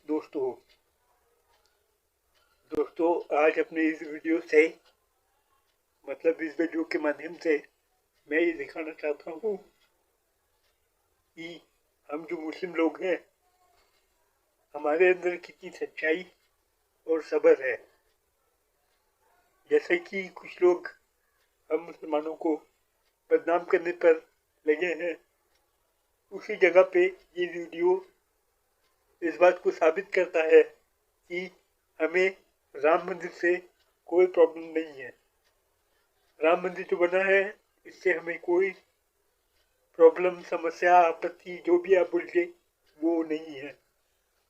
दोस्तों आज अपने इस वीडियो से इस वीडियो के माध्यम से मैं ये दिखाना चाहता हूँ कि हम जो मुस्लिम लोग हैं हमारे अंदर कितनी सच्चाई और सब्र है। जैसे कि कुछ लोग हम मुसलमानों को बदनाम करने पर लगे हैं, उसी जगह पे ये वीडियो इस बात को साबित करता है कि हमें राम मंदिर से कोई प्रॉब्लम नहीं है। राम मंदिर जो बना है इससे हमें कोई प्रॉब्लम, समस्या, आपत्ति जो भी आप बोलिए वो नहीं है,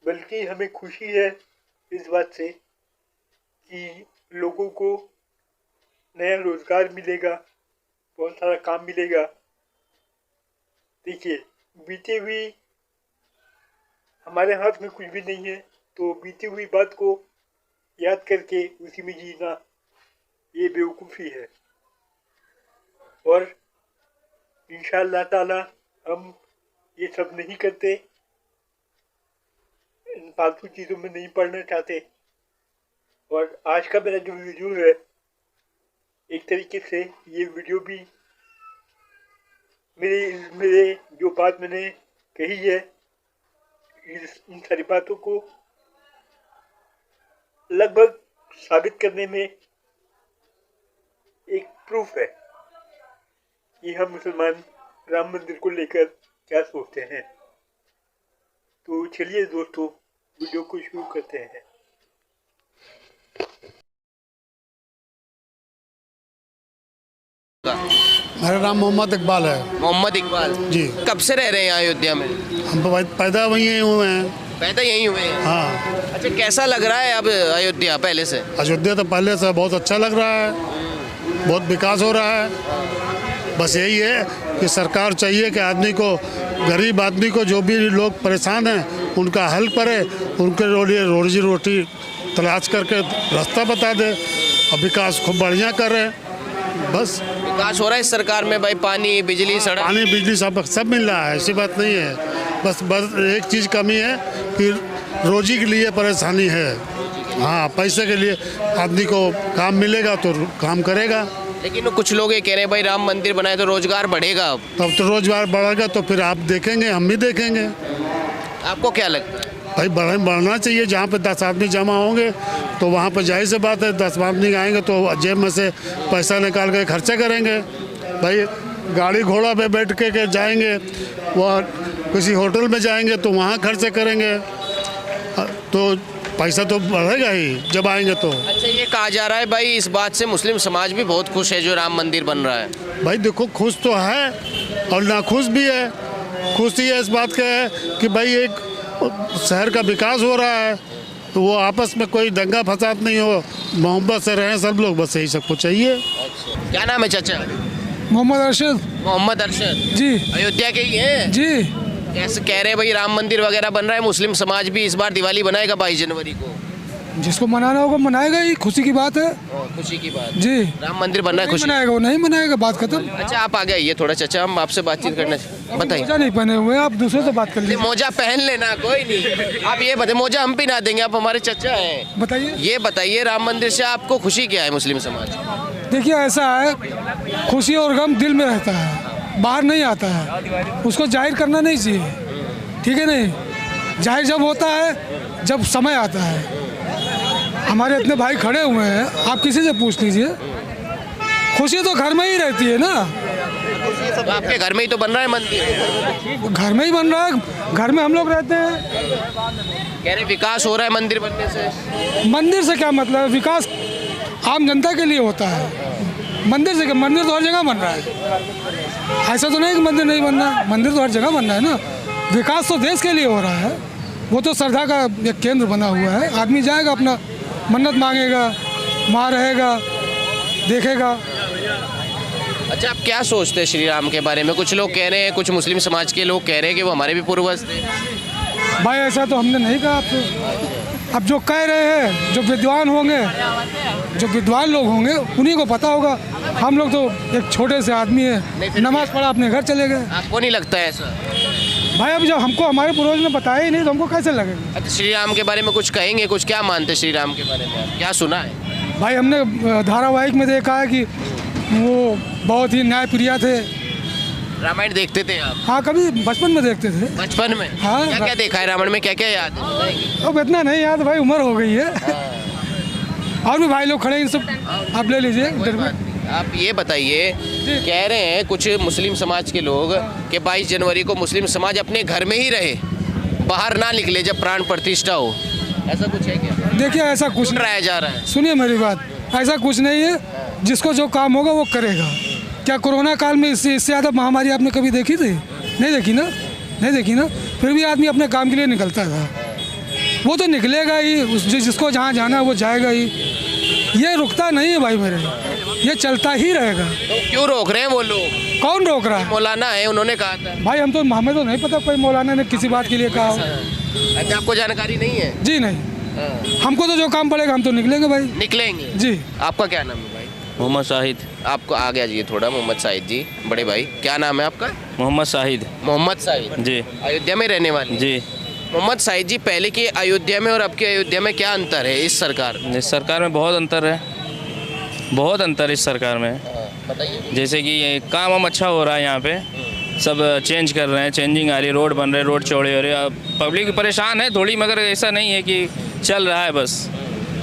बल्कि हमें खुशी है इस बात से कि लोगों को नया रोजगार मिलेगा, बहुत सारा काम मिलेगा। देखिए, बीती हुई हमारे हाथ में कुछ भी नहीं है, तो बीती हुई बात को याद करके उसी में जीना ये बेवकूफ़ी है। और इंशाअल्लाह ताला हम ये सब नहीं करते, इन फालतू चीज़ों में नहीं पढ़ना चाहते। और आज का मेरा जो वीडियो है, एक तरीके से ये वीडियो भी मेरे जो बात मैंने कही है इन सारी बातों को लगभग साबित करने में एक प्रूफ है कि हम मुसलमान राम मंदिर को लेकर क्या सोचते हैं। तो चलिए दोस्तों, वीडियो को शुरू करते हैं। मेरा नाम मोहम्मद इकबाल है। मोहम्मद इकबाल जी। कब से रह रहे हैं अयोध्या में? हम तो पैदा वहीं हुए हैं। पैदा यहीं हुए हैं? हाँ। अच्छा, कैसा लग रहा है अब अयोध्या पहले से? अयोध्या तो पहले से बहुत अच्छा लग रहा है, बहुत विकास हो रहा है। बस यही है कि सरकार चाहिए कि आदमी को, गरीब आदमी को, जो भी लोग परेशान हैं उनका हल करे, उनके लिए रोजी रोटी तलाश करके रास्ता बता दे और विकास खूब बढ़िया करे। बस विकास हो रहा है इस सरकार में भाई, पानी, बिजली, सड़क? पानी, बिजली सब मिल रहा है, ऐसी बात नहीं है। बस एक चीज़ कमी है कि रोजी के लिए परेशानी है। हाँ, पैसे के लिए आदमी को काम मिलेगा तो काम करेगा। लेकिन कुछ लोग ये कह रहे हैं भाई राम मंदिर बनाए तो रोजगार बढ़ेगा। तब तो रोजगार बढ़ेगा तो फिर आप देखेंगे, हम भी देखेंगे। आपको क्या लगता है? भाई बढ़ना चाहिए। जहाँ पे 10 आदमी जमा होंगे तो वहाँ पर जाहिर सी बात है 10 आदमी आएंगे तो जेब में से पैसा निकाल के खर्चा करेंगे। भाई गाड़ी घोड़ा पे बैठ के जाएंगे, वह किसी होटल में जाएंगे तो वहाँ खर्चा करेंगे, तो पैसा तो बढ़ेगा ही जब आएंगे तो। अच्छा, ये कहा जा रहा है भाई इस बात से मुस्लिम समाज भी बहुत खुश है जो राम मंदिर बन रहा है। भाई देखो, खुश तो है और नाखुश भी है। खुशी है इस बात का है कि भाई एक शहर का विकास हो रहा है, तो वो आपस में कोई दंगा फसाद नहीं हो, मोहब्बत से रहें सब लोग, बस यही सबको चाहिए। अच्छा, क्या नाम है चाचा? मोहम्मद अरशद। मोहम्मद अरशद जी। अयोध्या के ही हैं? जी। कैसे कह रहे हैं भाई राम मंदिर वगैरह बन रहा है, मुस्लिम समाज भी इस बार दिवाली बनाएगा 22 जनवरी को? जिसको मनाना होगा मनाएगा ही, खुशी की बात है। खुशी की बात। जी। राम मंदिर बन रहा है, खुशी मनाएगा, वो नहीं मनाएगा, बात खत्म। अच्छा, आप आगे आइए थोड़ा चाचा, हम आपसे बातचीत करना बताइए। मोजा नहीं पहने हुए, आप दूसरे से बात कर लीजिए। मोजा पहन लेना, कोई नहीं। आप ये बताइए, मोजा हम भी ना देंगे, आप हमारे चाचा हैं। बताइए। ये बताइए, राम मंदिर से आपको खुशी क्या है मुस्लिम समाज? देखिए, ऐसा है, खुशी और गम दिल में रहता है, बाहर नहीं आता है। उसको जाहिर करना नहीं चाहिए, ठीक है? नहीं, जाहिर जब होता है जब समय आता है। हमारे इतने भाई खड़े हुए हैं, आप किसी से पूछ लीजिए, खुशी तो घर में ही रहती है ना। तो आपके घर में ही तो बन रहा है मंदिर? घर में ही बन रहा है, घर में हम लोग रहते हैं। कह रहे विकास हो रहा है मंदिर बनने से। मंदिर से क्या मतलब है? विकास आम जनता के लिए होता है, मंदिर से क्या? मंदिर तो हर जगह बन रहा है, ऐसा तो नहीं कि मंदिर नहीं बन रहा है, मंदिर तो हर जगह बन रहा है ना। विकास तो देश के लिए हो रहा है, वो तो श्रद्धा का एक केंद्र बना हुआ है। आदमी जाएगा, अपना मन्नत मांगेगा, वहाँ रहेगा, देखेगा। अच्छा, आप क्या सोचते हैं श्री राम के बारे में? कुछ लोग कह रहे हैं, कुछ मुस्लिम समाज के लोग कह रहे हैं कि वो हमारे भी पूर्वज थे। भाई ऐसा तो हमने नहीं कहा आपको। अब जो कह रहे हैं, जो विद्वान होंगे, जो विद्वान लोग होंगे, उन्हीं को पता होगा। हम लोग तो एक छोटे से आदमी है, नमाज पढ़ा अपने घर चले गए। आपको नहीं लगता है ऐसा? भाई अब जब हमको हमारे पूर्वज ने बताया ही नहीं तो हमको कैसे लगेगा। अच्छा, श्री राम के बारे में कुछ कहेंगे, कुछ क्या मानते श्री राम के बारे में, आप क्या सुना है? भाई हमने धारावाहिक में देखा है कि वो बहुत ही न्यायप्रिय थे। रामायण देखते थे आप? हाँ, कभी बचपन में देखते थे। बचपन में? हाँ। क्या क्या देखा है रामायण में, क्या क्या याद है? अब इतना नहीं याद भाई, उम्र हो गई है। और भी भाई लोग खड़े हैं, इन सब आप ले लीजिए इधर में। आप ये बताइए, कह रहे हैं कुछ मुस्लिम समाज के लोग कि 22 जनवरी को मुस्लिम समाज अपने घर में ही रहे, बाहर ना निकले जब प्राण प्रतिष्ठा हो, ऐसा कुछ है क्या? देखिए ऐसा कुछ कराया जा रहा है। सुनिए मेरी बात, ऐसा कुछ नहीं है। जिसको जो काम होगा वो करेगा। क्या कोरोना काल में इससे ज़्यादा महामारी आपने कभी देखी थी? नहीं देखी ना, नहीं देखी ना। फिर भी आदमी अपने काम के लिए निकलता था। वो तो निकलेगा ही, जिसको जहाँ जाना है वो जाएगा ही। ये रुकता नहीं है भाई मेरे, ये चलता ही रहेगा। तो क्यों रोक रहे हैं वो लोग? कौन रोक रहा है? मौलाना है, उन्होंने कहा था। भाई हमें तो नहीं पता कोई मौलाना ने किसी बात के लिए कहा हो। अच्छा, आपको जानकारी नहीं है? जी नहीं, हमको तो जो काम पड़ेगा हम तो निकलेंगे भाई। निकलेंगे जी। आपका क्या नाम है भाई? मोहम्मद शाहिद। आपको आ गया जी थोड़ा, मोहम्मद शाहिद जी, बड़े भाई क्या नाम है आपका? मोहम्मद शाहिद। मोहम्मद शाहिद जी। अयोध्या में रहने वाले? जी। मोहम्मद शाहिद जी, पहले की अयोध्या में और अब की अयोध्या में क्या अंतर है इस सरकार? इस सरकार में बहुत अंतर है, बहुत अंतर इस सरकार में। बताइए। जैसे कि ये काम हम अच्छा हो रहा है यहाँ पे, सब चेंज कर रहे हैं, चेंजिंग आ रही है, रोड बन रहे, रोड चौड़े हो रहे। अब पब्लिक परेशान है थोड़ी, मगर ऐसा नहीं है कि चल रहा है बस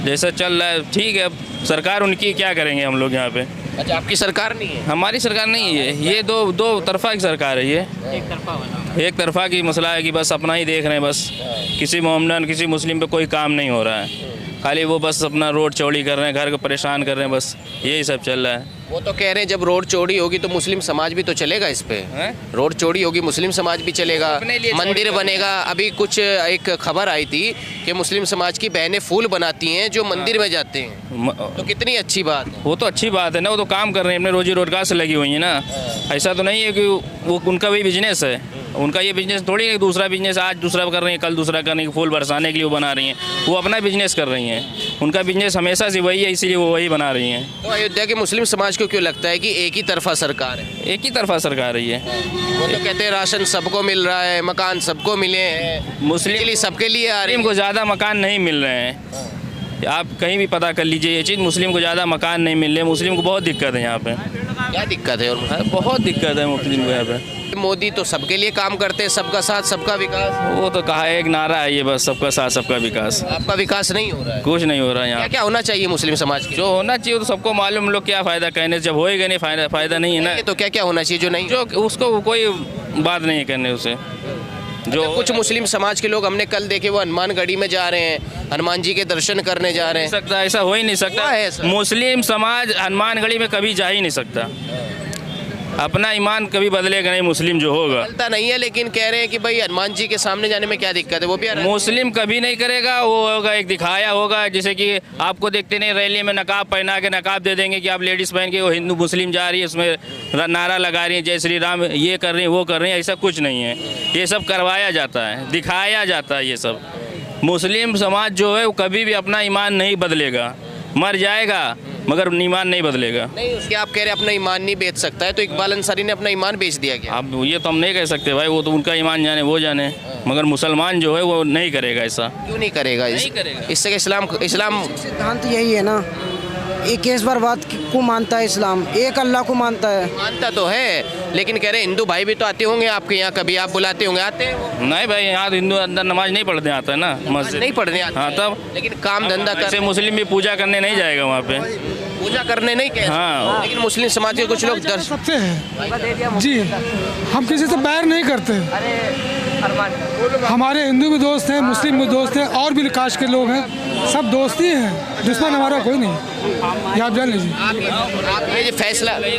जैसा चल रहा है ठीक है। अब सरकार उनकी क्या करेंगे हम लोग यहाँ पे। अच्छा, आपकी सरकार नहीं है? हमारी सरकार नहीं है ये, दो तरफा की सरकार है ये। एक तरफा की मसला है कि बस अपना ही देख रहे हैं, बस किसी मोहम्मदन किसी मुस्लिम पे कोई काम नहीं हो रहा है। खाली वो बस अपना रोड चौड़ी कर रहे हैं, घर को परेशान कर रहे हैं, बस यही सब चल रहा है। वो तो कह रहे हैं जब रोड चौड़ी होगी तो मुस्लिम समाज भी तो चलेगा इस पे। रोड चौड़ी होगी, मुस्लिम समाज भी चलेगा, मंदिर बनेगा। अभी कुछ एक खबर आई थी कि मुस्लिम समाज की बहनें फूल बनाती हैं जो मंदिर में जाते हैं, तो कितनी अच्छी बात है। वो तो अच्छी बात है ना, वो तो काम कर रहे हैं, अपने रोजी रोजगार से लगी हुई है ना। ऐसा तो नहीं है कि वो उनका भी बिजनेस है, उनका ये बिजनेस थोड़ी है दूसरा बिजनेस आज दूसरा कर रही है, कल दूसरा करने की फूल बरसाने के लिए वो बना रही हैं। वो अपना बिजनेस कर रही हैं, उनका बिजनेस हमेशा से वही है, इसीलिए वो वही बना रही हैं। तो अयोध्या के मुस्लिम समाज को क्यों लगता है कि एक ही तरफा सरकार है? एक ही तरफा सरकार है ये। वो तो कहते हैं राशन सबको मिल रहा है, मकान सबको मिले हैं, मुस्लिम के लिए सबके लिए आ रही को ज़्यादा मकान नहीं मिल रहे हैं। आप कहीं भी पता कर लीजिए ये चीज़, मुस्लिम को ज़्यादा मकान नहीं मिल रहे। मुस्लिम को बहुत दिक्कत है यहाँ पे। क्या दिक्कत है? और बहुत दिक्कत है मुस्लिम को यहाँ पे। मोदी तो सबके लिए काम करते हैं, सबका साथ सबका विकास। वो तो कहा है, एक नारा है ये, बस सबका साथ सबका विकास। आपका विकास नहीं हो रहा है? कुछ नहीं हो रहा है यहाँ। क्या क्या होना चाहिए मुस्लिम समाज के? जो होना चाहिए तो सबको मालूम, हम लोग क्या फ़ायदा कहने से, जब होएगा नहीं फ़ायदा नहीं है ना। तो क्या क्या होना चाहिए जो नहीं? जो उसको कोई बात नहीं है करने उसे। जो कुछ मुस्लिम समाज के लोग हमने कल देखे वो हनुमानगढ़ी में जा रहे हैं, हनुमान जी के दर्शन करने जा रहे हैं। सकता ऐसा हो ही नहीं सकता। मुस्लिम समाज हनुमानगढ़ी में कभी जा ही नहीं सकता। अपना ईमान कभी बदलेगा नहीं मुस्लिम जो होगा। बदलता नहीं है, लेकिन कह रहे हैं कि भाई हनुमान जी के सामने जाने में क्या दिक्कत है? वो भी मुस्लिम कभी नहीं करेगा। वो होगा एक दिखाया होगा, जैसे कि आपको देखते नहीं रैली में नकाब पहना के नकाब दे देंगे कि आप लेडीज़ पहन के वो हिंदू मुस्लिम जा रही है, उसमें नारा लगा रही है जय श्री राम, ये कर रही है वो कर रही है। ऐसा कुछ नहीं है, ये सब करवाया जाता है, दिखाया जाता है ये सब। मुस्लिम समाज जो है वो कभी भी अपना ईमान नहीं बदलेगा, मर जाएगा मगर ईमान नहीं बदलेगा। नहीं, उसके आप कह रहे हैं अपना ईमान नहीं बेच सकता है, तो इकबाल अंसारी ने अपना ईमान बेच दिया क्या? अब ये तो हम नहीं कह सकते भाई, वो तो उनका ईमान जाने वो जाने, मगर मुसलमान जो है वो नहीं करेगा ऐसा। क्यों नहीं करेगा? नहीं करेगा। इससे इस्लाम सिद्धांत यही है ना, एक इस बार बात को मानता है इस्लाम, एक अल्लाह को मानता है। मानता तो है, लेकिन कह रहे हिंदू भाई भी तो आते होंगे आपके यहाँ, कभी आप बुलाते होंगे? आते हैं वो? नहीं भाई, यहाँ तो हिंदू अंदर नमाज नहीं पढ़ने आता है ना, मस्जिद नहीं पढ़ने आता। हाँ तब, लेकिन काम धंधा ऐसे मुस्लिम भी पूजा करने नहीं जाएगा वहाँ पे, पूजा करने नहीं कह। हाँ। लेकिन मुस्लिम समाज के कुछ लोग सबसे है जी, हम किसी से बैर नहीं करते। हमारे हिंदू भी दोस्त हैं, मुस्लिम भी दोस्त हैं, और भी कास्ट के लोग हैं, सब दोस्ती हैं, दुश्मन हमारा कोई नहीं, ये आप जान लीजिए।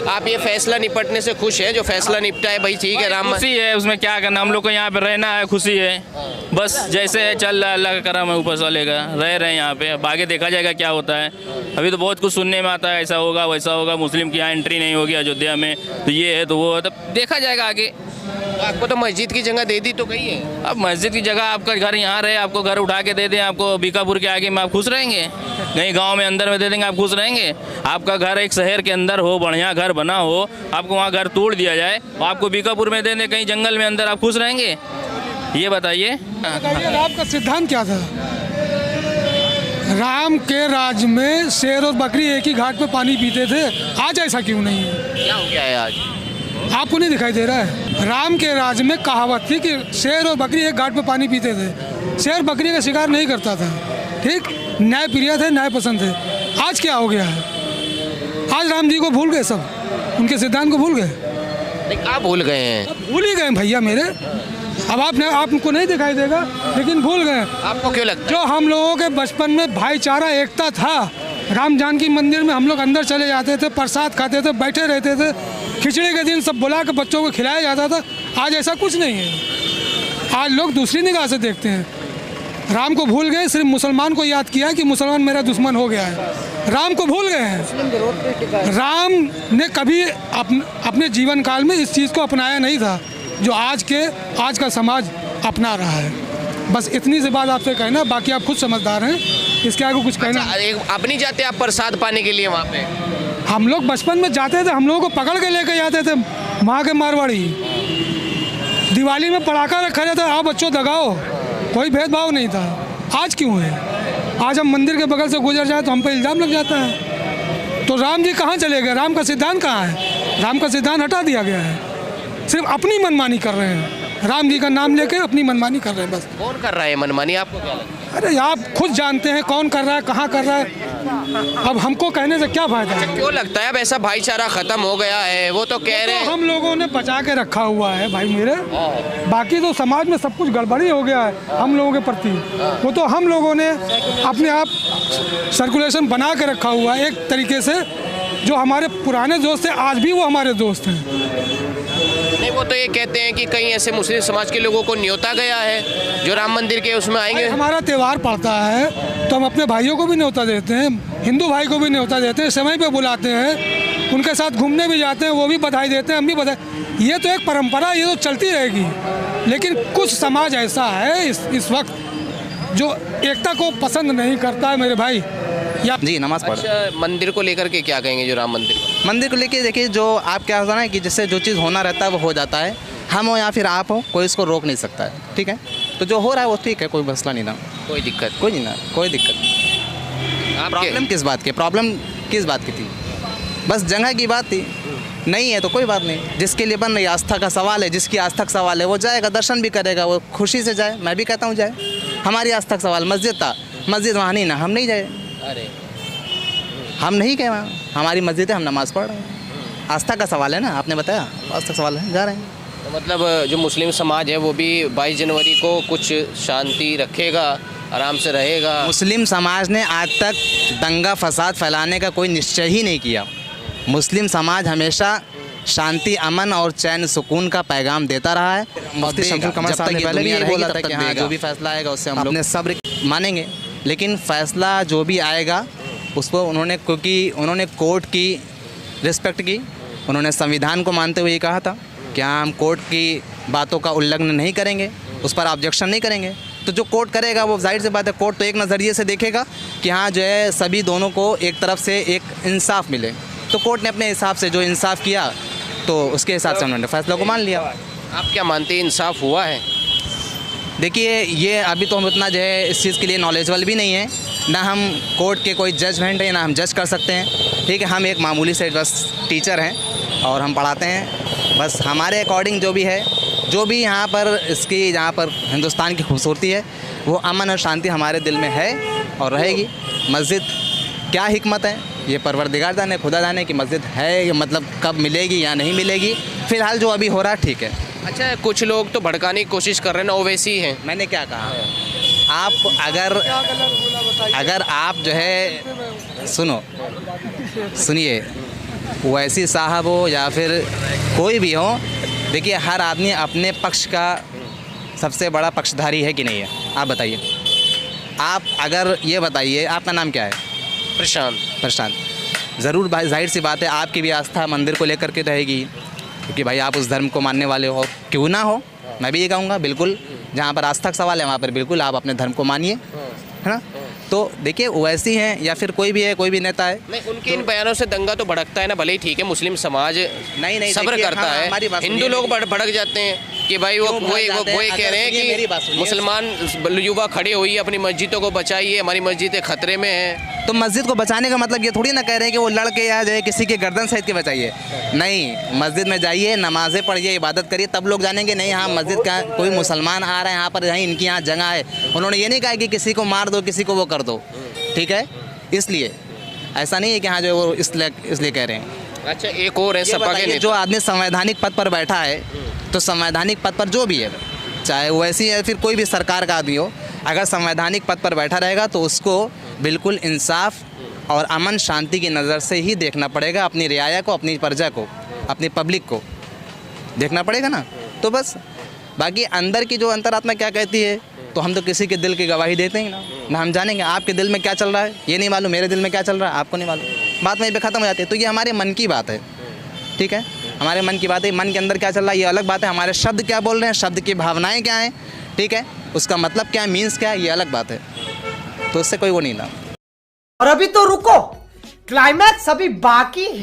आप ये फैसला निपटने से खुश है? जो फैसला निपटा है भाई ठीक है, राम खुशी है, उसमें क्या करना, हम लोग को यहाँ पे रहना है, खुशी है बस। जैसे है चल रहा है, अल्लाह का करम है, ऊपर से लेगा, रह रहे हैं यहाँ पे, अब आगे देखा जाएगा क्या होता है। अभी तो बहुत कुछ सुनने में आता है, ऐसा होगा वैसा होगा, मुस्लिम की यहाँ एंट्री नहीं होगी अयोध्या में, तो ये है तो वो है, तब देखा जाएगा आगे। आपको तो मस्जिद की जगह दे दी तो गई है। अब मस्जिद की जगह आपका घर यहाँ रहे, आपको घर उठा के दे दें आपको बीकापुर के आगे में, आप खुश रहेंगे? कहीं गांव में अंदर में दे देंगे, आप खुश रहेंगे? आपका घर एक शहर के अंदर हो, बढ़िया घर बना हो, आपको वहाँ घर तोड़ दिया जाए, आपको बीकापुर में दे दें कहीं जंगल में अंदर, आप खुश रहेंगे? ये बताइए। बताइए राम का सिद्धांत क्या था? राम के राज में शेर और बकरी एक ही घाट पे पानी पीते थे, आज ऐसा क्यों नहीं है? क्या हो गया है आज? आपको नहीं दिखाई दे रहा है? राम के राज में कहावत थी कि शेर और बकरी एक घाट पे पानी पीते थे, शेर बकरी का शिकार नहीं करता था, ठीक, न्याय प्रिय थे, न्याय पसंद थे। आज क्या हो गया है? आज राम जी को भूल गए, सब उनके सिद्धांत को भूल गए। नहीं, आप भूल गए हैं? भूल ही गए भैया मेरे। अब आपको नहीं दिखाई देगा, लेकिन भूल गए। आपको क्यों लगता है? जो हम लोगों के बचपन में भाईचारा एकता था, राम जानकी मंदिर में हम लोग अंदर चले जाते थे, प्रसाद खाते थे, बैठे रहते थे, खिचड़ी के दिन सब बुला के बच्चों को खिलाया जाता था। आज ऐसा कुछ नहीं है। आज लोग दूसरी निगाह से देखते हैं। राम को भूल गए, सिर्फ मुसलमान को याद किया कि मुसलमान मेरा दुश्मन हो गया है। राम को भूल गए हैं। राम ने कभी अपने जीवन काल में इस चीज़ को अपनाया नहीं था जो आज का समाज अपना रहा है। बस इतनी सी बात आपसे कहना, बाकी आप खुद समझदार हैं, इसके आगे कुछ कहना। आप नहीं जाते आप प्रसाद पाने के लिए वहाँ पे? हम लोग बचपन में जाते थे, हम लोगों को पकड़ के लेके जाते थे वहाँ के मारवाड़ी। दिवाली में पटाखा रखा जाता है, आओ बच्चों दगाओ, कोई भेदभाव नहीं था। आज क्यों है? आज हम मंदिर के बगल से गुजर जाए तो हम पे इल्ज़ाम लग जाता है। तो राम जी कहाँ चले गए? राम का सिद्धांत कहाँ है? राम का सिद्धांत हटा दिया गया है, सिर्फ अपनी मनमानी कर रहे हैं। राम जी का नाम लेके अपनी मनमानी कर रहे हैं बस। कौन कर रहा है मनमानी, आपको क्या लगता है? अरे आप खुद जानते हैं कौन कर रहा है, कहाँ कर रहा है। अब हमको कहने से क्या फायदा है? क्यों लगता है अब ऐसा भाईचारा खत्म हो गया है? वो तो कह रहे हैं हम लोगों ने बचा के रखा हुआ है भाई मेरे, बाकी तो समाज में सब कुछ गड़बड़ी हो गया है हम लोगों के प्रति। वो तो हम लोगों ने अपने आप सर्कुलेशन बना के रखा हुआ है एक तरीके से। जो हमारे पुराने दोस्त थे आज भी वो हमारे दोस्त हैं। नहीं, वो तो ये कहते हैं कि कहीं ऐसे मुस्लिम समाज के लोगों को न्योता गया है जो राम मंदिर के उसमें आएंगे। हमारा त्यौहार पड़ता है तो हम अपने भाइयों को भी न्योता देते हैं, हिंदू भाई को भी न्योता देते हैं, समय पे बुलाते हैं, उनके साथ घूमने भी जाते हैं, वो भी बधाई देते हैं, हम भी बधाई। ये तो एक परंपरा, ये तो चलती रहेगी। लेकिन कुछ समाज ऐसा है इस वक्त जो एकता को पसंद नहीं करता है मेरे भाई। जी नमाज पढ़। अच्छा, मंदिर को लेकर के क्या कहेंगे? जो राम मंदिर को लेके देखिए, जो आप क्या होता है ना कि जिससे जो चीज़ होना रहता है वो हो जाता है। हम हो या फिर आप हो, कोई इसको रोक नहीं सकता है, ठीक है? तो जो हो रहा है वो ठीक है, कोई मसला नहीं ना, कोई दिक्कत कोई दिक्कत नहीं। प्रॉब्लम किस बात की थी? बस जगह की बात थी, नहीं है तो कोई बात नहीं। जिसके लिए बन रही आस्था का सवाल है, जिसकी आस्था का सवाल है वो जाएगा, दर्शन भी करेगा, वो खुशी से जाए। मैं भी कहता हूँ जाए। हमारी आस्था का सवाल मस्जिद था, मस्जिद वहाँ नहीं ना, हम नहीं जाए। अरे हम नहीं गए वहाँ, हमारी मस्जिद है, हम नमाज़ पढ़ रहे हैं। आस्था का सवाल है ना, आपने बताया, आस्था का सवाल है, जा रहे हैं। तो मतलब जो मुस्लिम समाज है वो भी 22 जनवरी को कुछ शांति रखेगा, आराम से रहेगा। मुस्लिम समाज ने आज तक दंगा फसाद फैलाने का कोई निश्चय ही नहीं किया। मुस्लिम समाज हमेशा शांति, अमन और चैन सुकून का पैगाम देता रहा है। मुफ्ती शमसुल कमर साहब ने पहले भी ये बोला था कि हाँ, जो भी फैसला आएगा उससे हम अपने सब्र मानेंगे। लेकिन फैसला जो भी आएगा उसको उन्होंने कोर्ट की रिस्पेक्ट की, उन्होंने संविधान को मानते हुए कहा था कि हाँ, हम कोर्ट की बातों का उल्लंघन नहीं करेंगे, उस पर ऑब्जेक्शन नहीं करेंगे। तो जो कोर्ट करेगा वो जाहिर सी बात है, कोर्ट तो एक नज़रिए से देखेगा कि हाँ जो है सभी दोनों को एक तरफ से एक इंसाफ मिले। तो कोर्ट ने अपने हिसाब से जो इंसाफ किया तो उसके हिसाब से उन्होंने फैसला को मान लिया। आप क्या मानते हैं, इंसाफ हुआ है? देखिए, ये अभी तो हम इतना जो है इस चीज़ के लिए नॉलेजबल भी नहीं है, ना हम कोर्ट के कोई जजमेंट है, ना हम जज कर सकते हैं, ठीक है? हम एक मामूली से बस टीचर हैं और हम पढ़ाते हैं। बस हमारे अकॉर्डिंग जो भी है, जो भी यहाँ पर इसकी जहाँ पर हिंदुस्तान की खूबसूरती है, वो अमन और शांति हमारे दिल में है और रहेगी। मस्जिद क्या हिकमत है, ये परवरदिगार जाने, खुदा जाने की मस्जिद है, मतलब कब मिलेगी या नहीं मिलेगी। फ़िलहाल जो अभी हो रहा है ठीक है। अच्छा, कुछ लोग तो भड़काने की कोशिश कर रहे हैं ना, ओवैसी हैं। मैंने क्या कहा? आप अगर आप जो है सुनिए, ओवैसी साहब हो या फिर कोई भी हो, देखिए हर आदमी अपने पक्ष का सबसे बड़ा पक्षधारी है कि नहीं है? आप बताइए। आप अगर ये बताइए, आपका नाम क्या है? प्रशांत। ज़रूर भाई, जाहिर सी बात है आपकी भी आस्था मंदिर को लेकर के रहेगी, क्योंकि भाई आप उस धर्म को मानने वाले हो। क्यों ना हो, मैं भी ये कहूँगा, बिल्कुल जहाँ पर आस्था का सवाल है वहाँ पर बिल्कुल आप अपने धर्म को मानिए, है ना? तो देखिए, ओवैसी हैं या फिर कोई भी है, कोई भी नेता है, नहीं, उनके इन बयानों से दंगा तो भड़कता है ना। भले ही ठीक है, मुस्लिम समाज नहीं सब्र करता है, हिंदू लोग भड़क जाते हैं। कि भाई वो क्यों भाग जाते हैं? कह रहे हैं अगर मेरी बात कि सुनिए। मुसलमान युवा खड़े होइए, अपनी मस्जिदों को बचाइए, हमारी मस्जिदें खतरे में हैं। तो मस्जिद को बचाने का मतलब ये थोड़ी ना कह रहे हैं कि वो लड़के या जो है किसी के गर्दन सहित के बचाइए। नहीं, मस्जिद में जाइए, नमाज़ें पढ़िए, इबादत करिए, तब लोग जानेंगे नहीं हाँ मस्जिद का कोई मुसलमान आ रहे हैं यहाँ पर, यहीं इनकी यहाँ जगह है। उन्होंने ये नहीं कहा कि किसी को मार दो, किसी को वो कर दो, ठीक है। इसलिए ऐसा नहीं है कि हाँ जो वो इसलिए कह रहे हैं। अच्छा, एक और है सपा के नेता। जो आदमी संवैधानिक पद पर बैठा है, तो संवैधानिक पद पर जो भी है, चाहे वो ऐसी है फिर कोई भी सरकार का आदमी हो, अगर संवैधानिक पद पर बैठा रहेगा तो उसको बिल्कुल इंसाफ और अमन शांति की नज़र से ही देखना पड़ेगा। अपनी रियाया को, अपनी प्रजा को, अपनी पब्लिक को देखना पड़ेगा ना। तो बस बाकी अंदर की जो अंतरात्मा क्या कहती है, तो हम तो किसी के दिल की गवाही देते ही ना हम जानेंगे आपके दिल में क्या चल रहा है। ये नहीं मालूम मेरे दिल में क्या चल रहा है, आपको नहीं मालूम, बात वहीं पे ख़त्म हो जाती है। तो ये हमारे मन की बात है, ठीक है, हमारे मन की बात है। मन के अंदर क्या चल रहा है ये अलग बात है, हमारे शब्द क्या बोल रहे हैं, शब्द की भावनाएं क्या हैं, ठीक है, उसका मतलब क्या है, मीन्स क्या है, ये अलग बात है। तो उससे कोई वो नहीं था। और अभी तो रुको, क्लाइमैक्स अभी बाकी है।